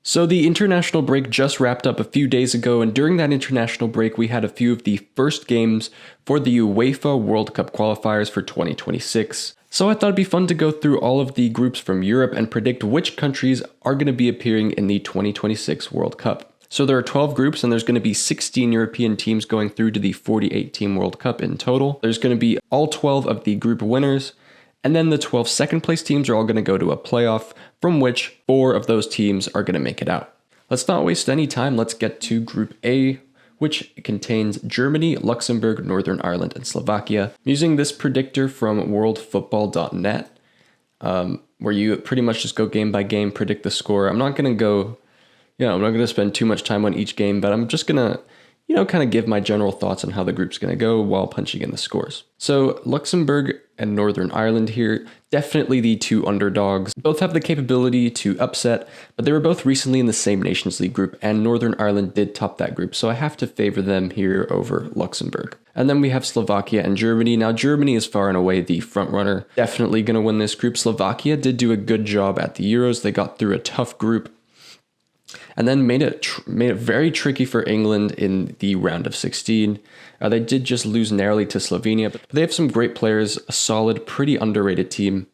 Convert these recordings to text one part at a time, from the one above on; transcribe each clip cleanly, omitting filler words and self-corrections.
So the international break just wrapped up a few days ago, and during that international break, we had a few of the first games for the UEFA World Cup qualifiers for 2026. So I thought it'd be fun to go through all of the groups from Europe and predict which countries are going to be appearing in the 2026 World Cup. So there are 12 groups, and there's going to be 16 European teams going through to the 48-team World Cup in total. There's going to be all 12 of the group winners, and then the 12 second place teams are all going to go to a playoff, from which 4 of those teams are going to make it out. Let's not waste any time. Let's get to Group A, which contains Germany, Luxembourg, Northern Ireland, and Slovakia. I'm using this predictor from worldfootball.net, where you pretty much just go game by game, predict the score. I'm not going to spend too much time on each game, but I'm just going to kind of give my general thoughts on how the group's going to go while punching in the scores. So Luxembourg and Northern Ireland here, definitely the two underdogs. Both have the capability to upset, but they were both recently in the same Nations League group, and Northern Ireland did top that group, so I have to favor them here over Luxembourg. And then we have Slovakia and Germany. Now, Germany is far and away the front runner, definitely going to win this group. Slovakia did do a good job at the Euros. They got through a tough group, and then made it very tricky for England in the round of 16. They did just lose narrowly to Slovenia, but they have some great players, a solid, pretty underrated team.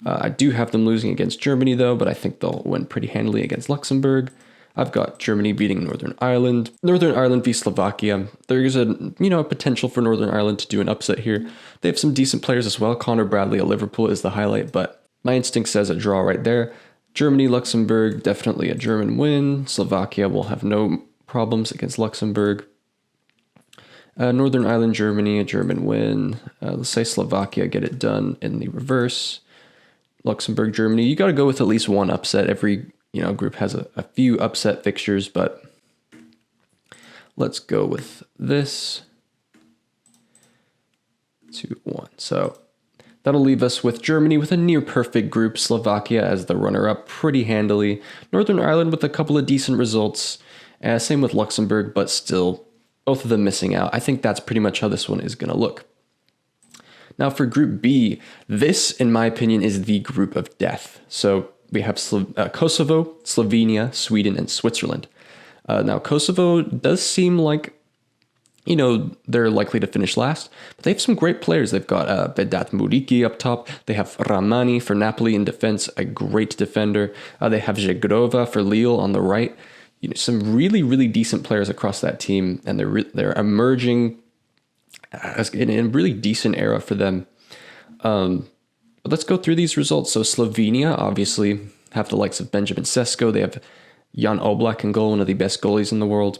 I do have them losing against Germany, though, but I think they'll win pretty handily against Luxembourg. I've got Germany beating Northern Ireland. Northern Ireland v Slovakia. There's a potential for Northern Ireland to do an upset here. They have some decent players as well. Connor Bradley of Liverpool is the highlight, but my instinct says a draw right there. Germany, Luxembourg, definitely a German win. Slovakia will have no problems against Luxembourg. Northern Ireland, Germany, a German win. Let's say Slovakia get it done in the reverse. Luxembourg, Germany. You got to go with at least one upset. Every group has a few upset fixtures, but let's go with this. 2-1. So that'll leave us with Germany with a near perfect group, Slovakia as the runner-up pretty handily, Northern Ireland with a couple of decent results, same with Luxembourg, but still both of them missing out. I think that's pretty much how this one is going to look. Now for Group B, this, in my opinion, is the group of death. So we have Kosovo, Slovenia, Sweden, and Switzerland. Now Kosovo does seem like they're likely to finish last, but they have some great players. They've got Vedat Muriqi up top. They have Ramani for Napoli in defense, a great defender. They have Zegrova for Lille on the right. Some really, really decent players across that team, and they're emerging in a really decent era for them. But let's go through these results. So Slovenia obviously have the likes of Benjamin Sesko. They have Jan Oblak in goal, one of the best goalies in the world.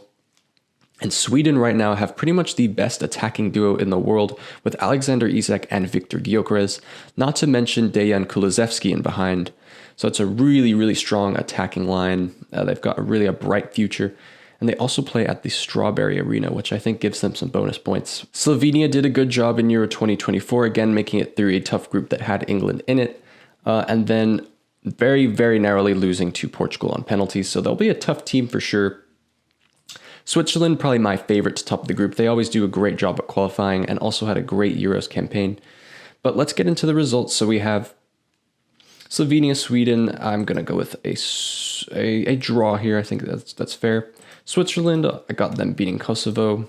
And Sweden right now have pretty much the best attacking duo in the world with Alexander Isak and Viktor Gyökeres, not to mention Dejan Kulusevski in behind. So it's a really, really strong attacking line. They've got a bright future. And they also play at the Strawberry Arena, which I think gives them some bonus points. Slovenia did a good job in Euro 2024, again making it through a tough group that had England in it. And then very, very narrowly losing to Portugal on penalties. So they'll be a tough team for sure. Switzerland, probably my favorite to top the group. They always do a great job at qualifying and also had a great Euros campaign. But let's get into the results. So we have Slovenia, Sweden. I'm going to go with a draw here. I think that's fair. Switzerland, I got them beating Kosovo.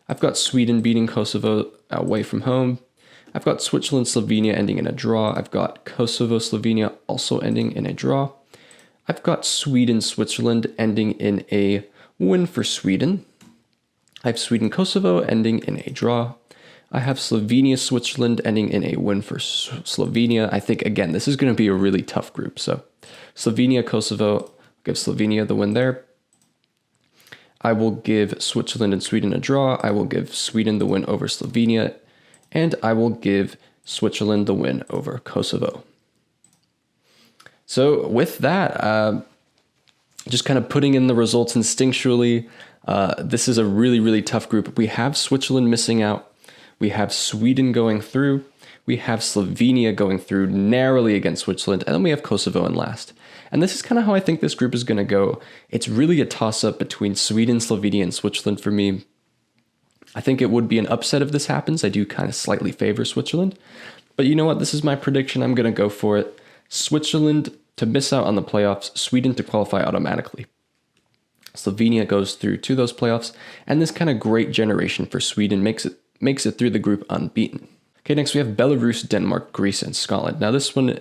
I've got Sweden beating Kosovo away from home. I've got Switzerland, Slovenia ending in a draw. I've got Kosovo, Slovenia also ending in a draw. I've got Sweden, Switzerland ending in a win for Sweden. I have Sweden, Kosovo ending in a draw. I have Slovenia, Switzerland ending in a win for Slovenia. I think, again, this is going to be a really tough group. So Slovenia, Kosovo, give Slovenia the win there. I will give Switzerland and Sweden a draw. I will give Sweden the win over Slovenia. And I will give Switzerland the win over Kosovo. So with that, just kind of putting in the results instinctually, this is a really, really tough group. We have Switzerland missing out. We have Sweden going through. We have Slovenia going through narrowly against Switzerland. And then we have Kosovo in last. And this is kind of how I think this group is going to go. It's really a toss-up between Sweden, Slovenia, and Switzerland for me. I think it would be an upset if this happens. I do kind of slightly favor Switzerland. But you know what? This is my prediction. I'm going to go for it. Switzerland to miss out on the playoffs, Sweden to qualify automatically. Slovenia goes through to those playoffs, and this kind of great generation for Sweden makes it through the group unbeaten. Okay, next we have Belarus, Denmark, Greece, and Scotland. Now this one is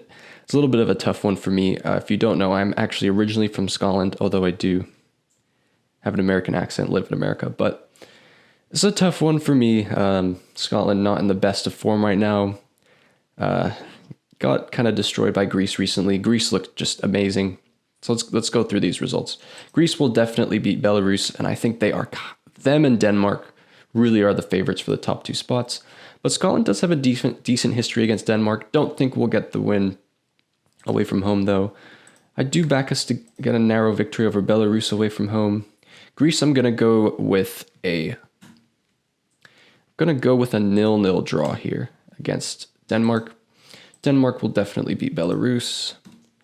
a little bit of a tough one for me. If you don't know, I'm actually originally from Scotland, although I do have an American accent, live in America, but it's a tough one for me. Scotland not in the best of form right now. Got kind of destroyed by Greece recently. Greece looked just amazing. So let's go through these results. Greece will definitely beat Belarus, and I think them and Denmark really are the favorites for the top 2 spots. But Scotland does have a decent history against Denmark. Don't think we'll get the win away from home, though. I do back us to get a narrow victory over Belarus away from home. Greece, I'm gonna go with a 0-0 draw here against Denmark. Denmark will definitely beat Belarus.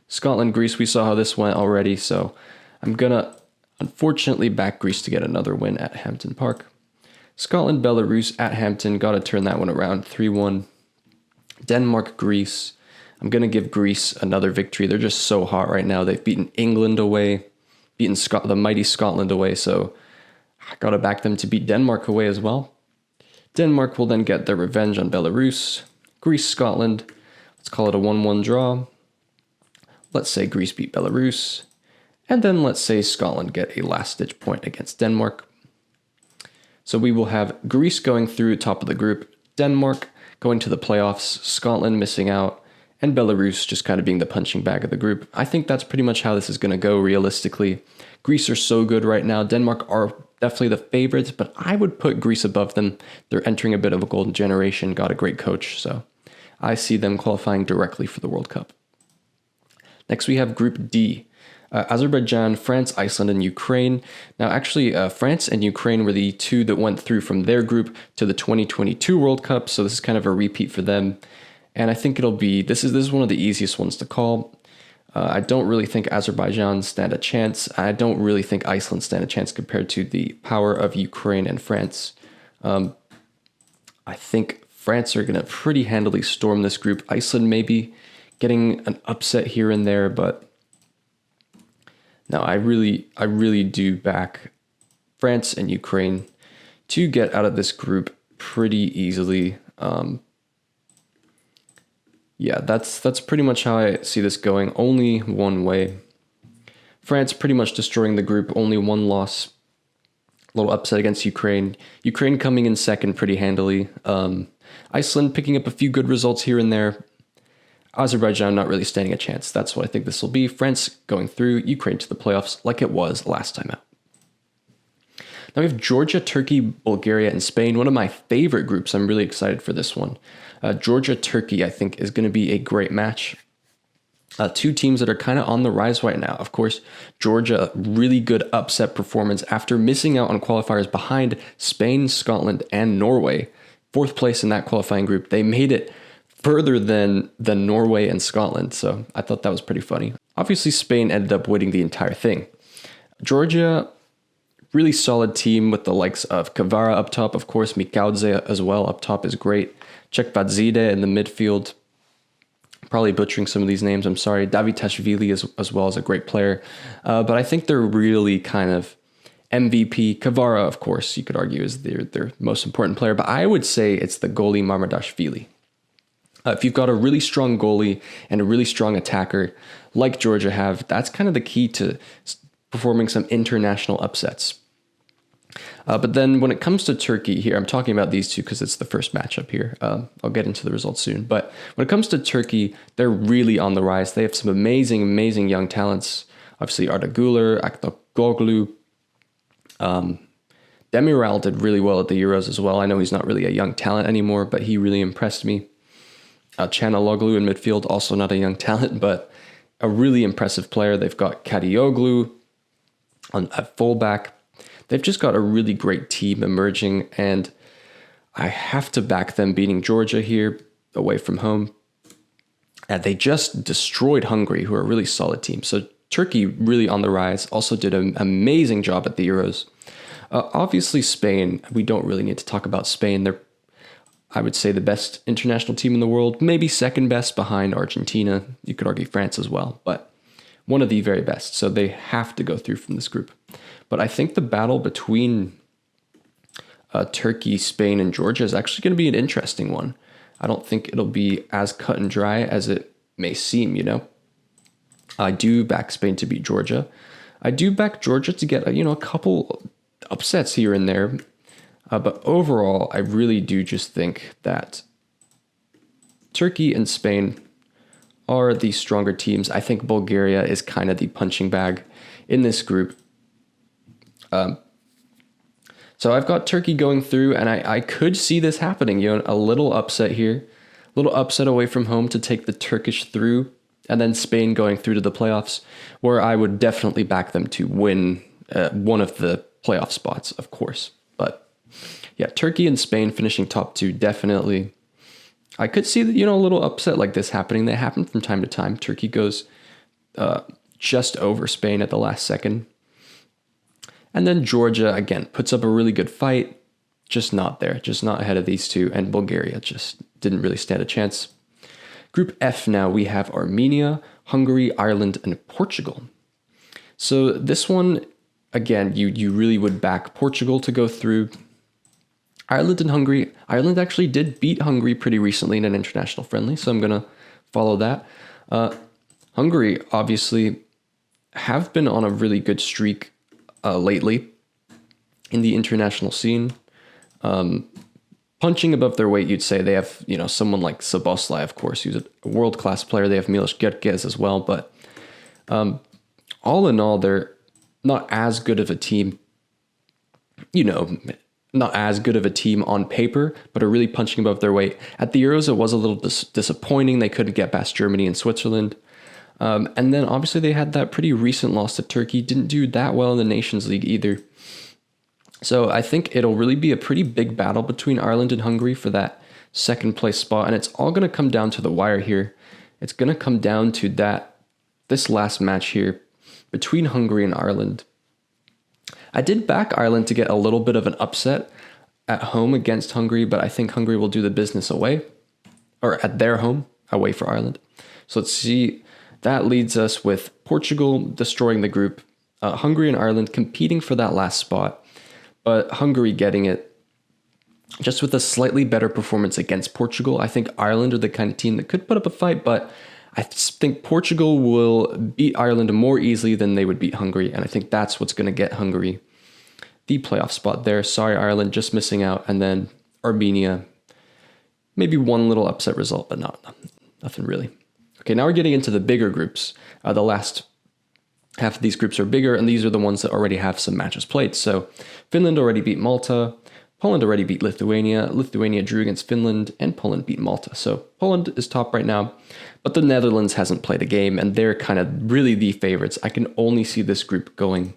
Scotland, Greece, we saw how this went already, so I'm gonna unfortunately back Greece to get another win at Hampden Park. Scotland, Belarus at Hampton, gotta turn that one around, 3-1. Denmark, Greece, I'm gonna give Greece another victory. They're just so hot right now. They've beaten England away, beaten the mighty Scotland away, so I gotta back them to beat Denmark away as well. Denmark will then get their revenge on Belarus. Greece, Scotland, let's call it a 1-1 draw. Let's say Greece beat Belarus. And then let's say Scotland get a last-ditch point against Denmark. So we will have Greece going through top of the group, Denmark going to the playoffs, Scotland missing out, and Belarus just kind of being the punching bag of the group. I think that's pretty much how this is going to go realistically. Greece are so good right now. Denmark are definitely the favorites, but I would put Greece above them. They're entering a bit of a golden generation, got a great coach, so I see them qualifying directly for the World Cup. Next, we have Group D. Azerbaijan, France, Iceland, and Ukraine. Now, actually, France and Ukraine were the 2 that went through from their group to the 2022 World Cup, so this is kind of a repeat for them. And I think this is one of the easiest ones to call. I don't really think Azerbaijan stand a chance. I don't really think Iceland stand a chance compared to the power of Ukraine and France. I think France are going to pretty handily storm this group. Iceland maybe getting an upset here and there, but no, I really do back France and Ukraine to get out of this group pretty easily. Yeah, that's pretty much how I see this going. Only one way. France pretty much destroying the group. Only one loss. A little upset against Ukraine. Ukraine coming in second pretty handily. Iceland picking up a few good results here and there. Azerbaijan not really standing a chance. That's what I think this will be. France going through, Ukraine to the playoffs like it was last time out. Now we have Georgia, Turkey, Bulgaria, and Spain. One of my favorite groups. I'm really excited for this one. Georgia, Turkey, I think, is going to be a great match. 2 teams that are kind of on the rise right now. Of course, Georgia, really good upset performance after missing out on qualifiers behind Spain, Scotland, and Norway. 4th place in that qualifying group. They made it further than Norway and Scotland, so I thought that was pretty funny. Obviously, Spain ended up winning the entire thing. Georgia, really solid team with the likes of Kvara up top, of course, Mikaudze as well up top is great. Chekvadzide in the midfield, probably butchering some of these names, I'm sorry. Davitashvili as well as a great player, but I think they're really kind of MVP. Kvara, of course, you could argue is their most important player, but I would say it's the goalie Marmadashvili. If you've got a really strong goalie and a really strong attacker like Georgia have, that's kind of the key to performing some international upsets. But then when it comes to Turkey here, I'm talking about these 2 because it's the first matchup here. I'll get into the results soon. But when it comes to Turkey, they're really on the rise. They have some amazing, amazing young talents. Obviously, Arda Güler, Aktoglu. Demiral did really well at the Euros as well. I know he's not really a young talent anymore, but he really impressed me. Chanaloglu in midfield, also not a young talent, but a really impressive player. They've got Kadioglu at fullback. They've just got a really great team emerging, and I have to back them beating Georgia here away from home. They just destroyed Hungary, who are a really solid team. So Turkey really on the rise, also did an amazing job at the Euros. Obviously Spain, we don't really need to talk about Spain. They're, I would say, the best international team in the world, maybe second best behind Argentina. You could argue France as well, but one of the very best. So they have to go through from this group. But I think the battle between Turkey, Spain, and Georgia is actually going to be an interesting one. I don't think it'll be as cut and dry as it may seem, you know. I do back Spain to beat Georgia. I do back Georgia to get, a couple upsets here and there. But overall, I really do just think that Turkey and Spain are the stronger teams. I think Bulgaria is kind of the punching bag in this group. So I've got Turkey going through, and I could see this happening. A little upset here, a little upset away from home to take the Turkish through, and then Spain going through to the playoffs, where I would definitely back them to win one of the playoff spots, of course. But yeah, Turkey and Spain finishing top two, definitely. I could see that, a little upset like this happening. They happen from time to time. Turkey goes just over Spain at the last second. And then Georgia, again, puts up a really good fight. Just not there. Just not ahead of these two. And Bulgaria just didn't really stand a chance. Group F now, we have Armenia, Hungary, Ireland, and Portugal. So this one, again, you really would back Portugal to go through. Ireland and Hungary. Ireland actually did beat Hungary pretty recently in an international friendly, so I'm going to follow that. Hungary, obviously, have been on a really good streak lately in the international scene. Punching above their weight, you'd say. They have, someone like Szoboszlai, of course, who's a world-class player. They have Milos Gerges as well, but all in all, they're not as good of a team, not as good of a team on paper, but are really punching above their weight. At the Euros, it was a little disappointing. They couldn't get past Germany and Switzerland. And then obviously they had that pretty recent loss to Turkey. Didn't do that well in the Nations League either. So I think it'll really be a pretty big battle between Ireland and Hungary for that second place spot. And it's all going to come down to the wire here. It's going to come down to this last match here between Hungary and Ireland. I did back Ireland to get a little bit of an upset at home against Hungary, but I think Hungary will do the business away, or at their home, away for Ireland. So let's see. That leads us with Portugal destroying the group, Hungary and Ireland competing for that last spot, but Hungary getting it just with a slightly better performance against Portugal. I think Ireland are the kind of team that could put up a fight, but I think Portugal will beat Ireland more easily than they would beat Hungary, and I think that's what's going to get Hungary the playoff spot there. Sorry, Ireland, just missing out, and then Armenia, maybe one little upset result, but nothing really. Okay, now we're getting into the bigger groups. The last half of these groups are bigger, and these are the ones that already have some matches played. So Finland already beat Malta, Poland already beat Lithuania, Lithuania drew against Finland, and Poland beat Malta. So Poland is top right now, but the Netherlands hasn't played a game, and they're kind of really the favorites. I can only see this group going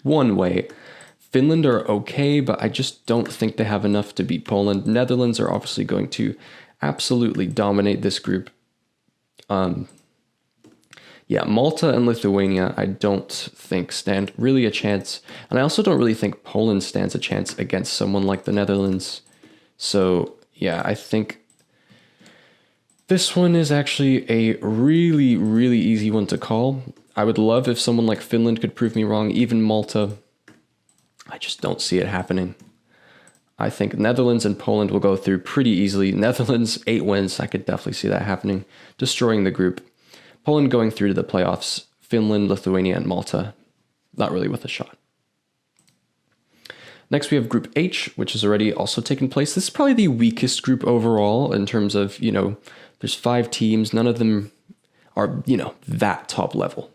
one way. Finland are okay, but I just don't think they have enough to beat Poland. Netherlands are obviously going to absolutely dominate this group. Malta and Lithuania, I don't think stand really a chance. And I also don't really think Poland stands a chance against someone like the Netherlands. So, yeah, I think this one is actually a really, really easy one to call. I would love if someone like Finland could prove me wrong, even Malta. I just don't see it happening. I think Netherlands and Poland will go through pretty easily. Netherlands, 8 wins. I could definitely see that happening, destroying the group. Poland going through to the playoffs. Finland, Lithuania, and Malta, not really with a shot. Next, we have Group H, which has already also taken place. This is probably the weakest group overall in terms of, there's 5 teams. None of them are, that top level.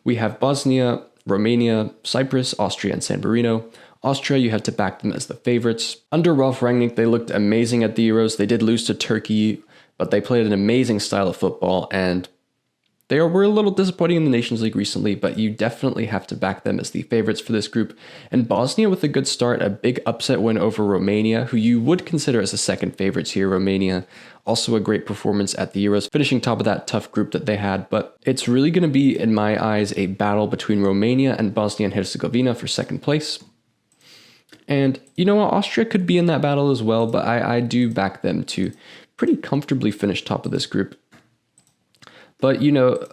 We have Bosnia, Romania, Cyprus, Austria, and San Marino. Austria, you have to back them as the favorites. Under Ralf Rangnick, they looked amazing at the Euros. They did lose to Turkey, but they played an amazing style of football, and they were a little disappointing in the Nations League recently, but you definitely have to back them as the favorites for this group. And Bosnia with a good start, a big upset win over Romania, who you would consider as the second favorites here. Romania, also a great performance at the Euros, finishing top of that tough group that they had. But it's really going to be, in my eyes, a battle between Romania and Bosnia and Herzegovina for second place. And you know what? Austria could be in that battle as well, but I do back them to pretty comfortably finish top of this group. But, you know,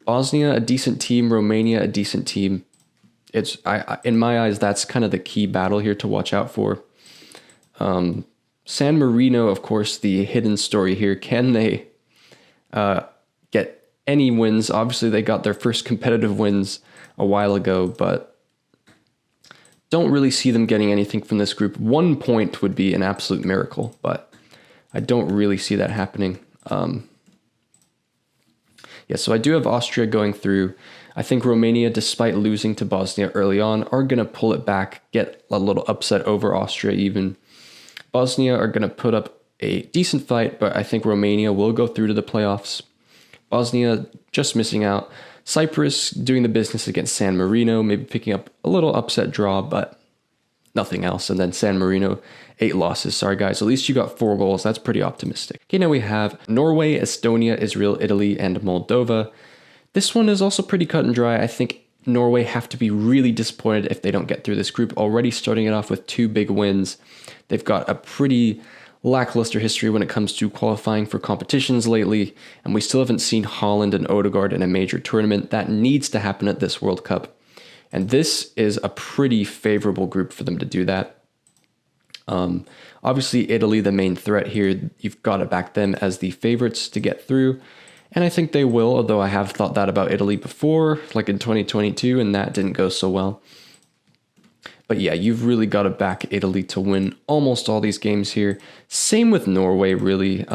Bosnia, a decent team. Romania, a decent team. It's in my eyes, that's kind of the key battle here to watch out for. San Marino, of course, the hidden story here. Can they get any wins? Obviously, they got their first competitive wins a while ago, but don't really see them getting anything from this group. 1 point would be an absolute miracle, but I don't really see that happening. Yeah, so I do have Austria going through. I think Romania, despite losing to Bosnia early on, are going to pull it back, get a little upset over Austria even. Bosnia are going to put up a decent fight, but I think Romania will go through to the playoffs. Bosnia just missing out. Cyprus doing the business against San Marino, maybe picking up a little upset draw, but nothing else. And then San Marino, 8 losses. Sorry, guys. At least you got 4 goals. That's pretty optimistic. Okay, now we have Norway, Estonia, Israel, Italy, and Moldova. This one is also pretty cut and dry. I think Norway have to be really disappointed if they don't get through this group. Already starting it off with 2 big wins. They've got a pretty lackluster history when it comes to qualifying for competitions lately, and we still haven't seen Holland and Odegaard in a major tournament. That needs to happen at this World Cup. And this is a pretty favorable group for them to do that. Obviously, Italy, the main threat here, you've got to back them as the favorites to get through. And I think they will, although I have thought that about Italy before, like in 2022, and that didn't go so well. But yeah, you've really got to back Italy to win almost all these games here. Same with Norway, really.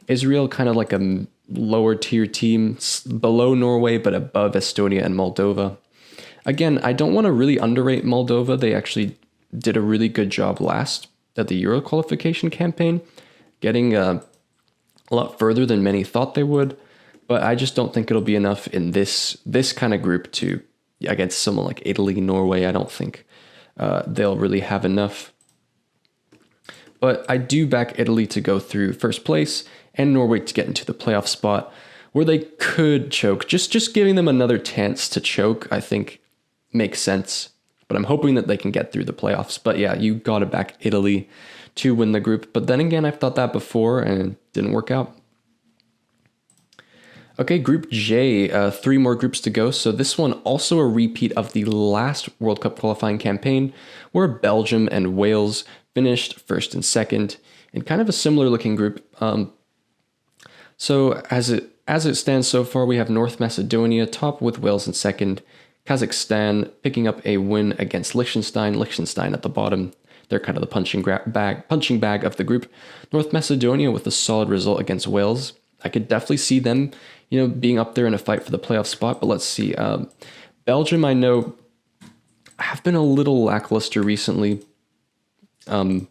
Israel, kind of like a lower tier team, below Norway, but above Estonia and Moldova. Again, I don't want to really underrate Moldova. They actually did a really good job last at the Euro qualification campaign, getting a lot further than many thought they would. But I just don't think it'll be enough in this kind of group to, against someone like Italy, Norway. I don't think they'll really have enough. But I do back Italy to go through first place and Norway to get into the playoff spot where they could choke. Just giving them another chance to choke, I think, makes sense. But I'm hoping that they can get through the playoffs. But yeah, you got to back Italy to win the group. But then again, I've thought that before and it didn't work out. Okay, Group J, 3 more groups to go. So this one also a repeat of the last World Cup qualifying campaign where Belgium and Wales finished first and second in kind of a similar looking group. So as it stands so far, we have North Macedonia top with Wales in second, Kazakhstan picking up a win against Liechtenstein at the bottom. They're kind of the punching bag of the group. North Macedonia with a solid result against Wales. I could definitely see them, being up there in a fight for the playoff spot. But let's see. Belgium, I know, have been a little lackluster recently. Not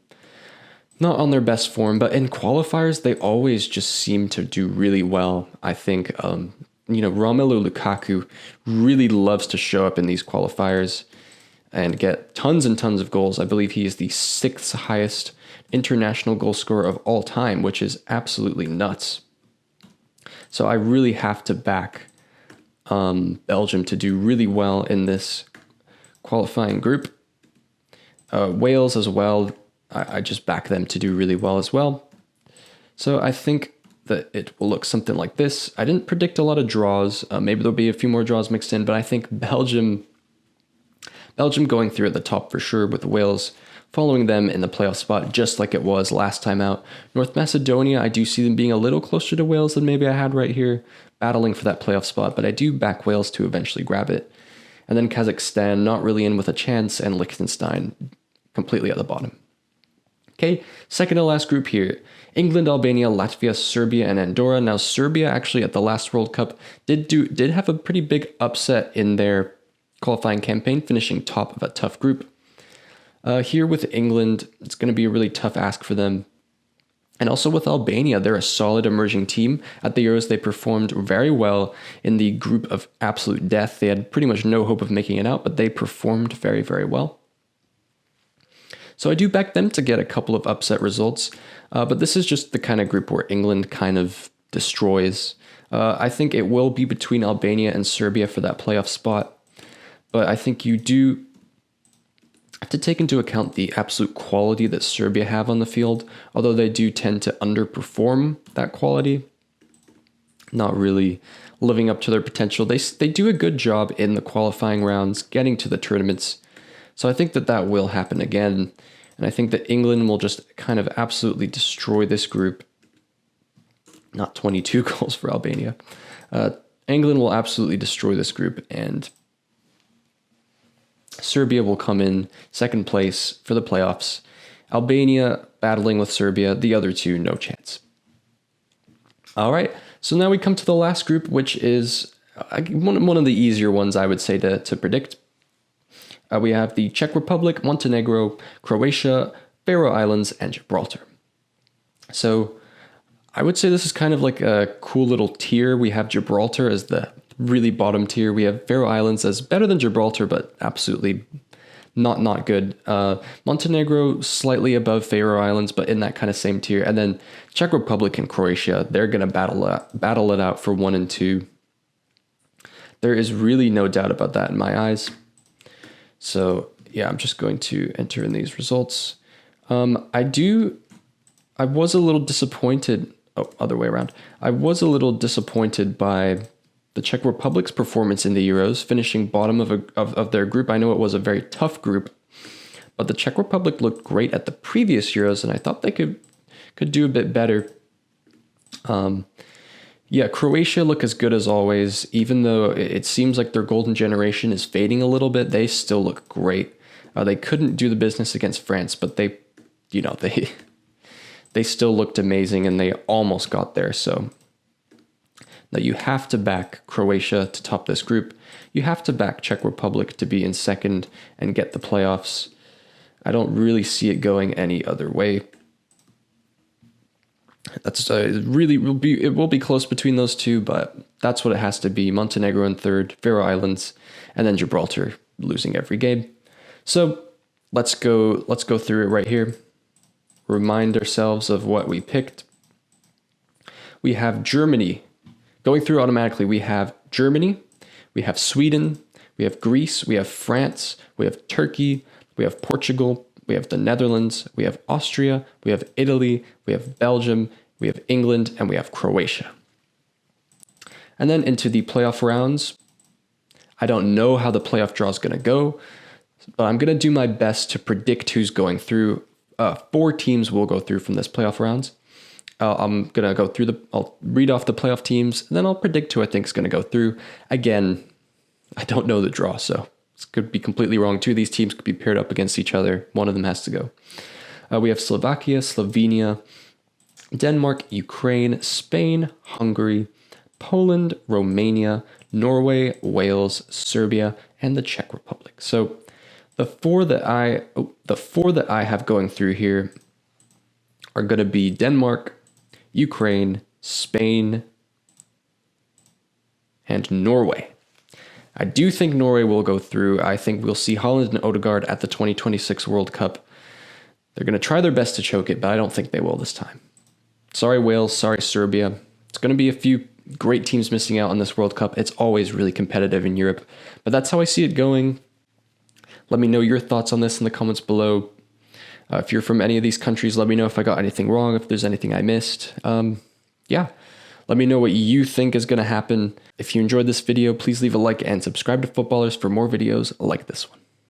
on their best form, but in qualifiers, they always just seem to do really well. I think, Romelu Lukaku really loves to show up in these qualifiers and get tons and tons of goals. I believe he is the 6th highest international goal scorer of all time, which is absolutely nuts. So I really have to back Belgium to do really well in this qualifying group. Wales as well, I just back them to do really well as well. So I think that it will look something like this. I didn't predict a lot of draws. Maybe there'll be a few more draws mixed in, but I think Belgium going through at the top for sure, with Wales following them in the playoff spot, just like it was last time out. North Macedonia, I do see them being a little closer to Wales than maybe I had right here, battling for that playoff spot, but I do back Wales to eventually grab it. And then Kazakhstan, not really in with a chance, and Liechtenstein completely at the bottom. Okay, second to last group here. England, Albania, Latvia, Serbia, and Andorra. Now, Serbia actually at the last World Cup did have a pretty big upset in their qualifying campaign, finishing top of a tough group. Here with England, it's going to be a really tough ask for them. And also with Albania, they're a solid emerging team. At the Euros, they performed very well in the group of absolute death. They had pretty much no hope of making it out, but they performed very, very well. So I do back them to get a couple of upset results, but this is just the kind of group where England kind of destroys. I think it will be between Albania and Serbia for that playoff spot, but I think you do have to take into account the absolute quality that Serbia have on the field, although they do tend to underperform that quality. not really living up to their potential. They do a good job in the qualifying rounds, getting to the tournaments. So I think that that will happen again. And I think that England will just kind of absolutely destroy this group. Not 22 goals for Albania. England will absolutely destroy this group, and Serbia will come in second place for the playoffs. Albania battling with Serbia. The other two, no chance. All right, so now we come to the last group, which is one of the easier ones, I would say, to predict. We have the Czech Republic, Montenegro, Croatia, Faroe Islands, and Gibraltar. So I would say this is kind of like a cool little tier. We have Gibraltar as the really bottom tier. We have Faroe Islands as better than Gibraltar, but absolutely not good. Montenegro slightly above Faroe Islands, but in that kind of same tier. And then Czech Republic and Croatia, they're going to battle it out for 1 and 2. There is really no doubt about that in my eyes. So yeah, I'm just going to enter in these results. I was a little disappointed. Oh, other way around. I was a little disappointed by the Czech Republic's performance in the Euros, finishing bottom of their group. I know it was a very tough group, but the Czech Republic looked great at the previous Euros, and I thought they could do a bit better. Yeah, Croatia look as good as always. Even though it seems like their golden generation is fading a little bit, they still look great. They couldn't do the business against France, but they still looked amazing, and they almost got there. So now you have to back Croatia to top this group. You have to back Czech Republic to be in second and get the playoffs. I don't really see it going any other way. That's it will be close between those two, but that's what it has to be. Montenegro in third, Faroe Islands, and then Gibraltar losing every game. So let's go through it right here. Remind ourselves of what we picked. We have Germany. Going through automatically, we have Germany, we have Sweden, we have Greece, we have France, we have Turkey, we have Portugal, we have the Netherlands, we have Austria, we have Italy, we have Belgium, we have England, and we have Croatia. And then into the playoff rounds. I don't know how the playoff draw is going to go, but I'm going to do my best to predict who's going through. 4 teams will go through from this playoff rounds. I'm going to go through I'll read off the playoff teams, and then I'll predict who I think is going to go through. Again, I don't know the draw, so this could be completely wrong. 2 of these teams could be paired up against each other. One of them has to go. We have Slovakia, Slovenia, Denmark, Ukraine, Spain, Hungary, Poland, Romania, Norway, Wales, Serbia, and the Czech Republic. So the four that I have going through here are going to be Denmark, Ukraine, Spain, and Norway. I do think Norway will go through. I think we'll see Holland and Odegaard at the 2026 World Cup. They're going to try their best to choke it, but I don't think they will this time. Sorry, Wales. Sorry, Serbia. It's going to be a few great teams missing out on this World Cup. It's always really competitive in Europe, but that's how I see it going. Let me know your thoughts on this in the comments below. If you're from any of these countries, let me know if I got anything wrong, if there's anything I missed. Yeah, let me know what you think is going to happen. If you enjoyed this video, please leave a like and subscribe to Footballers for more videos like this one.